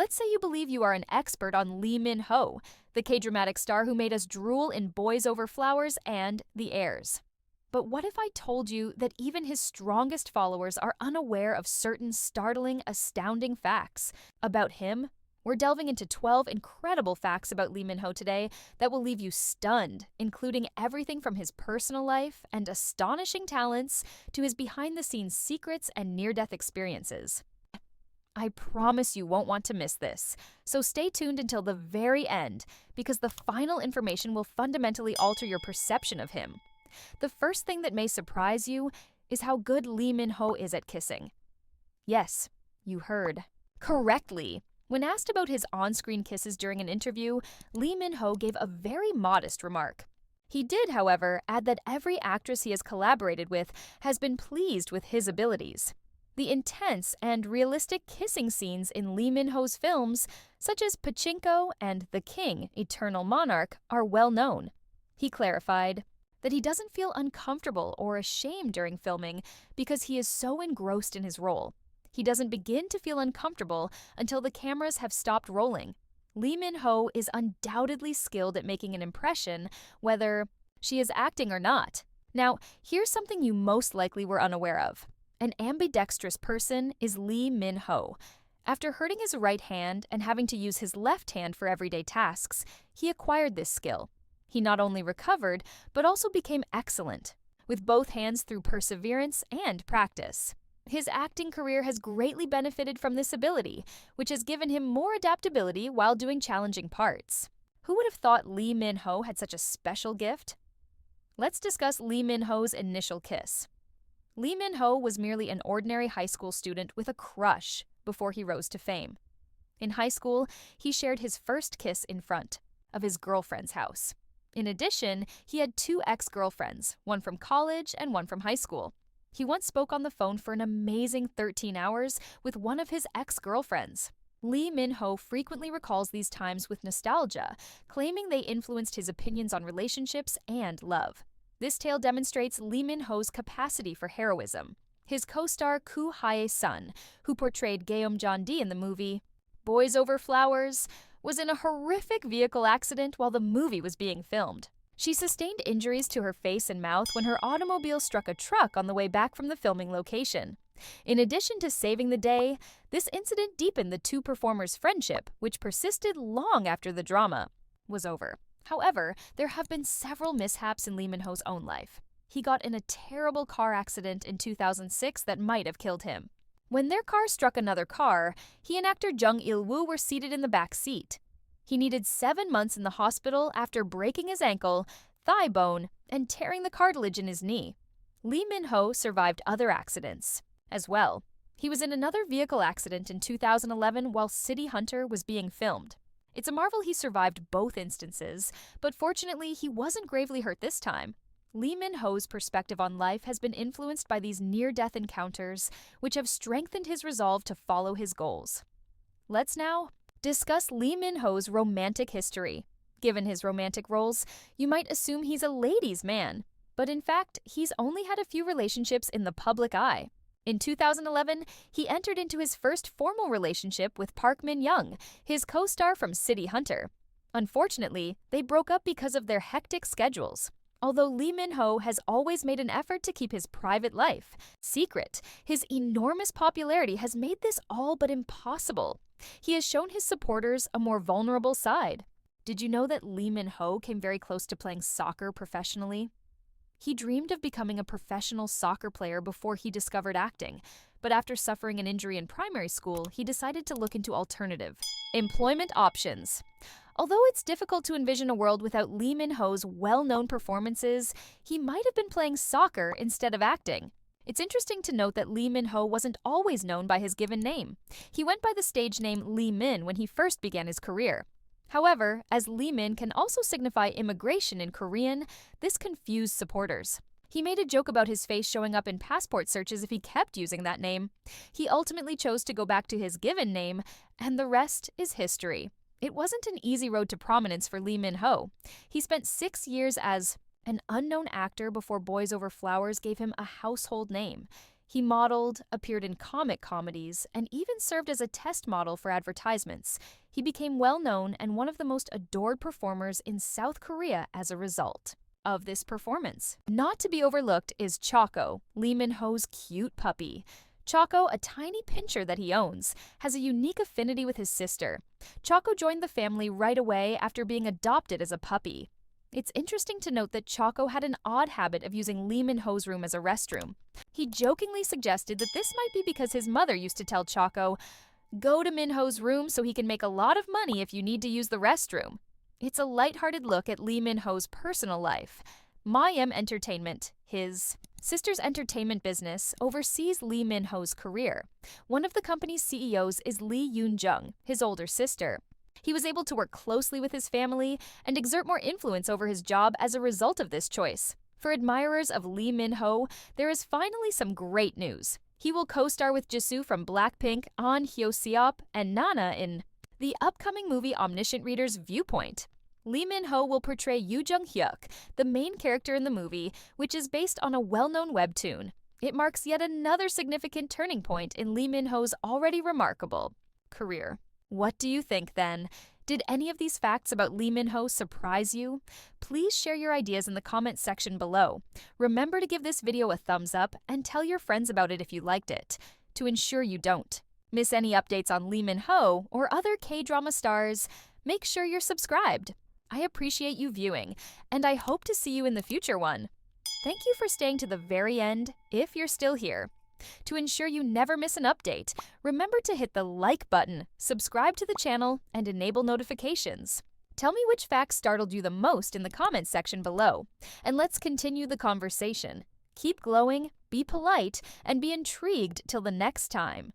Let's say you believe you are an expert on Lee Min-ho, the K-dramatic star who made us drool in Boys Over Flowers and The Heirs. But what if I told you that even his strongest followers are unaware of certain startling, astounding facts about him? We're delving into 12 incredible facts about Lee Min-ho today that will leave you stunned, including everything from his personal life and astonishing talents to his behind-the-scenes secrets and near-death experiences. I promise you won't want to miss this, so stay tuned until the very end, because the final information will fundamentally alter your perception of him. The first thing that may surprise you is how good Lee Min-ho is at kissing. Yes, you heard correctly. When asked about his on-screen kisses during an interview, Lee Min-ho gave a very modest remark. He did, however, add that every actress he has collaborated with has been pleased with his abilities. The intense and realistic kissing scenes in Lee Min-ho's films, such as Pachinko and The King, Eternal Monarch, are well known. He clarified that he doesn't feel uncomfortable or ashamed during filming because he is so engrossed in his role. He doesn't begin to feel uncomfortable until the cameras have stopped rolling. Lee Min-ho is undoubtedly skilled at making an impression, whether she is acting or not. Now, here's something you most likely were unaware of. An ambidextrous person is Lee Min-ho. After hurting his right hand and having to use his left hand for everyday tasks, he acquired this skill. He not only recovered, but also became excellent, with both hands through perseverance and practice. His acting career has greatly benefited from this ability, which has given him more adaptability while doing challenging parts. Who would have thought Lee Min-ho had such a special gift? Let's discuss Lee Min-ho's initial kiss. Lee Min-ho was merely an ordinary high school student with a crush before he rose to fame. In high school, he shared his first kiss in front of his girlfriend's house. In addition, he had 2 ex-girlfriends, one from college and one from high school. He once spoke on the phone for an amazing 13 hours with one of his ex-girlfriends. Lee Min-ho frequently recalls these times with nostalgia, claiming they influenced his opinions on relationships and love. This tale demonstrates Lee Min-ho's capacity for heroism. His co-star Koo Hae-sun, who portrayed Geum-jan-di in the movie Boys Over Flowers, was in a horrific vehicle accident while the movie was being filmed. She sustained injuries to her face and mouth when her automobile struck a truck on the way back from the filming location. In addition to saving the day, this incident deepened the 2 performers' friendship, which persisted long after the drama was over. However, there have been several mishaps in Lee Min-ho's own life. He got in a terrible car accident in 2006 that might have killed him. When their car struck another car, he and actor Jung Il-woo were seated in the back seat. He needed 7 months in the hospital after breaking his ankle, thigh bone, and tearing the cartilage in his knee. Lee Min-ho survived other accidents as well. He was in another vehicle accident in 2011 while City Hunter was being filmed. It's a marvel he survived both instances, but fortunately he wasn't gravely hurt this time. Lee Min-ho's perspective on life has been influenced by these near-death encounters, which have strengthened his resolve to follow his goals. Let's now discuss Lee Min-ho's romantic history. Given his romantic roles, you might assume he's a ladies' man, but in fact, he's only had a few relationships in the public eye. In 2011, he entered into his first formal relationship with Park Min-young, his co-star from City Hunter. Unfortunately, they broke up because of their hectic schedules. Although Lee Min-ho has always made an effort to keep his private life secret, his enormous popularity has made this all but impossible. He has shown his supporters a more vulnerable side. Did you know that Lee Min-ho came very close to playing soccer professionally? He dreamed of becoming a professional soccer player before he discovered acting, but after suffering an injury in primary school, he decided to look into alternative employment options. Although it's difficult to envision a world without Lee Min-ho's well-known performances, he might have been playing soccer instead of acting. It's interesting to note that Lee Min-ho wasn't always known by his given name. He went by the stage name Lee Min when he first began his career. However, as Lee Min can also signify immigration in Korean, this confused supporters. He made a joke about his face showing up in passport searches if he kept using that name. He ultimately chose to go back to his given name, and the rest is history. It wasn't an easy road to prominence for Lee Min-ho. He spent 6 years as an unknown actor before Boys Over Flowers gave him a household name. He modeled, appeared in comic comedies, and even served as a test model for advertisements. He became well known and one of the most adored performers in South Korea as a result of this performance. Not to be overlooked is Choco, Lee Min-ho's cute puppy. Choco, a tiny pinscher that he owns, has a unique affinity with his sister. Choco joined the family right away after being adopted as a puppy. It's interesting to note that Choco had an odd habit of using Lee Min-ho's room as a restroom. He jokingly suggested that this might be because his mother used to tell Choco, "Go to Min-ho's room so he can make a lot of money if you need to use the restroom." It's a lighthearted look at Lee Min-ho's personal life. MyM Entertainment, his sister's entertainment business, oversees Lee Min-ho's career. One of the company's CEOs is Lee Yoon-jung, his older sister. He was able to work closely with his family and exert more influence over his job as a result of this choice. For admirers of Lee Min-ho, there is finally some great news. He will co-star with Jisoo from Blackpink, Ahn Hyo-seop, and Nana in the upcoming movie Omniscient Reader's Viewpoint. Lee Min-ho will portray Yoo Jung-hyuk, the main character in the movie, which is based on a well-known webtoon. It marks yet another significant turning point in Lee Min-ho's already remarkable career. What do you think then? Did any of these facts about Lee Min-ho surprise you? Please share your ideas in the comments section below. Remember to give this video a thumbs up and tell your friends about it if you liked it, to ensure you don't miss any updates on Lee Min-ho or other K-drama stars. Make sure you're subscribed. I appreciate you viewing, and I hope to see you in the future one. Thank you for staying to the very end if you're still here. To ensure you never miss an update, remember to hit the like button, subscribe to the channel, and enable notifications. Tell me which facts startled you the most in the comments section below, and let's continue the conversation. Keep glowing, be polite, and be intrigued till the next time.